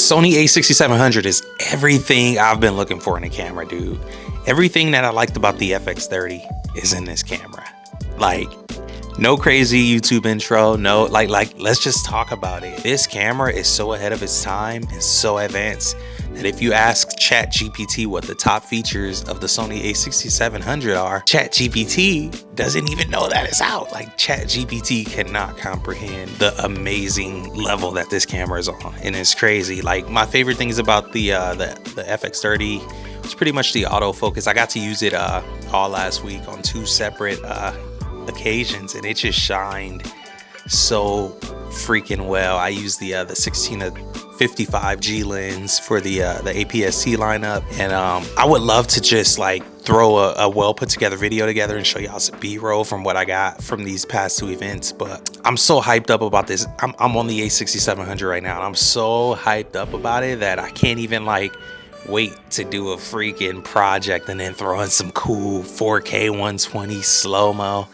Sony a6700 is everything I've been looking for in a camera, dude. Everything that I liked about the FX30 is in this camera. Like, no crazy YouTube intro, no, like let's just talk about it. This camera is so ahead of its time and so advanced that if you ask ChatGPT what the top features of the Sony a6700 are, ChatGPT doesn't even know that it's out. Like, ChatGPT cannot comprehend the amazing level that this camera is on, and it's crazy. Like, my favorite things about the FX30 is pretty much the autofocus. I got to use it all last week on 2 separate occasions, and it just shined so freaking well. I used the 16 to 55 G lens for the APS-C lineup, and I would love to just like throw a well put together video together and show y'all some B-roll from what I got from these past 2 events. But I'm so hyped up about this. I'm on the a6700 right now, and I'm so hyped up about it that I can't even like wait to do a freaking project and then throw in some cool 4K 120 slow-mo.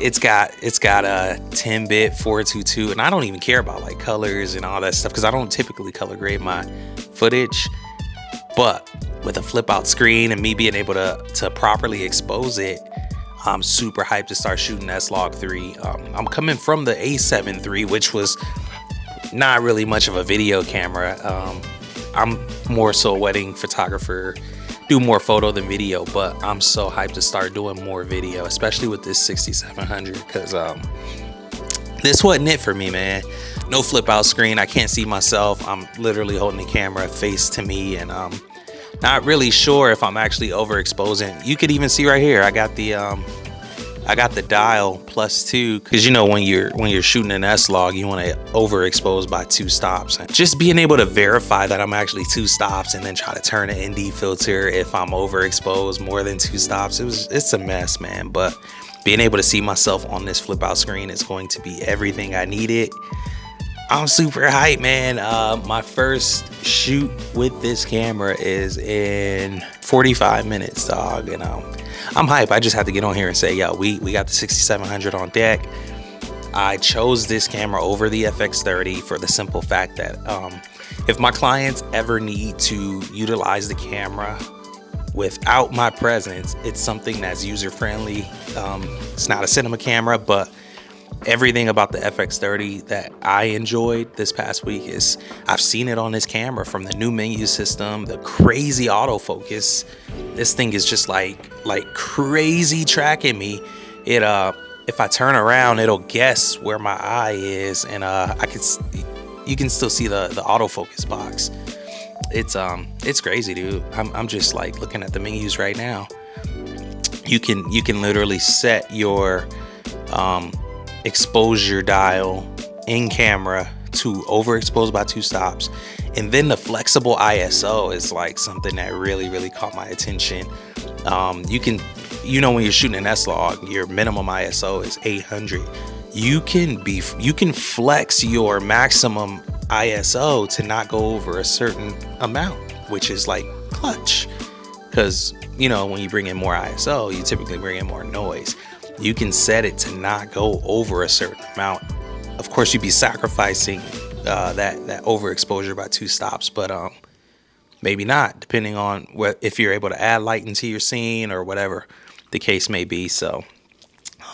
It's got a 10-bit 422, and I don't even care about like colors and all that stuff because I don't typically color grade my footage. But with a flip out screen and me being able to properly expose it, I'm super hyped to start shooting S-Log3. I'm coming from the A7 III, which was not really much of a video camera. I'm more so a wedding photographer, do more photo than video, but I'm so hyped to start doing more video, especially with this 6700, because this wasn't it for me, man. No flip out screen, I can't see myself. I'm literally holding the camera face to me, and not really sure if I'm actually overexposing. You could even see right here, I got the dial +2, because you know when you're shooting an S-Log, you want to overexpose by 2 stops. And just being able to verify that I'm actually 2 stops and then try to turn an ND filter if I'm overexposed more than 2 stops, it's a mess, man. But being able to see myself on this flip out screen is going to be everything I needed. I'm super hyped, man. My first shoot with this camera is in 45 minutes, dog, and I'm hyped. I just had to get on here and say, yo, we got the 6700 on deck. I chose this camera over the FX30 for the simple fact that if my clients ever need to utilize the camera without my presence, it's something that's user-friendly. It's not a cinema camera, but everything about the FX30 that I enjoyed this past week is I've seen it on this camera, from the new menu system, the crazy autofocus. This thing is just like crazy tracking me. It if I turn around, it'll guess where my eye is, and you can still see the autofocus box. It's crazy, dude. I'm just like looking at the menus right now. You can literally set your exposure dial in camera to overexpose by 2 stops, and then the flexible ISO is like something that really caught my attention. You know when you're shooting an S-Log, your minimum ISO is 800. You can flex your maximum ISO to not go over a certain amount, which is like clutch, because you know when you bring in more ISO, you typically bring in more noise. You can set it to not go over a certain amount. Of course, you'd be sacrificing that overexposure by 2 stops, but maybe not, depending on if you're able to add light into your scene or whatever the case may be. So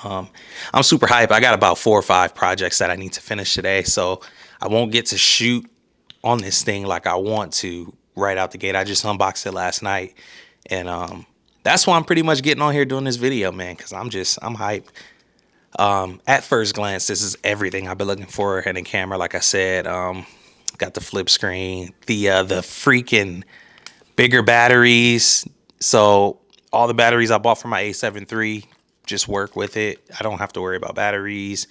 I'm super hyped. I got about 4 or 5 projects that I need to finish today, so I won't get to shoot on this thing like I want to right out the gate. I just unboxed it last night, and that's why I'm pretty much getting on here doing this video, man, because I'm hyped. At first glance, this is everything I've been looking for in a camera. Like I said, got the flip screen, the freaking bigger batteries. So all the batteries I bought for my A7 III just work with it. I don't have to worry about batteries.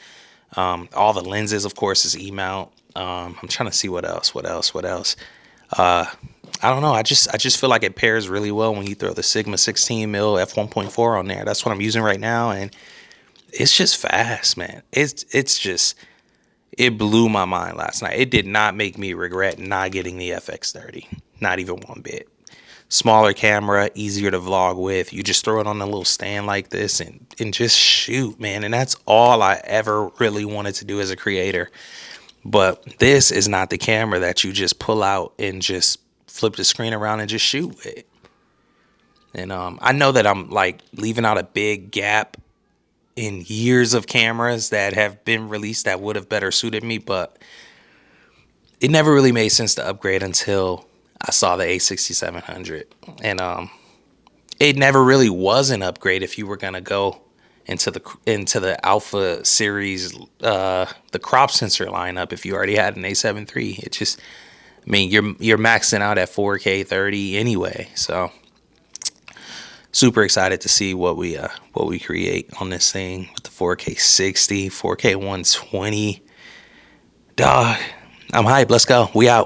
All the lenses, of course, is E-mount. I'm trying to see what else. I don't know. I just feel like it pairs really well when you throw the Sigma 16mm f1.4 on there. That's what I'm using right now, and it's just fast, man. It blew my mind last night. It did not make me regret not getting the FX30, not even one bit. Smaller camera, easier to vlog with. You just throw it on a little stand like this and just shoot, man. And that's all I ever really wanted to do as a creator. But this is not the camera that you just pull out and just flip the screen around and just shoot with. And I know that I'm like leaving out a big gap in years of cameras that have been released that would have better suited me, but it never really made sense to upgrade until I saw the a6700. And it never really was an upgrade if you were gonna go into the Alpha series, the crop sensor lineup. If you already had an A7 III, it just, I mean, you're maxing out at 4K 30 anyway. So super excited to see what we create on this thing with the 4K 60, 4K 120. Dog, I'm hyped. Let's go. We out.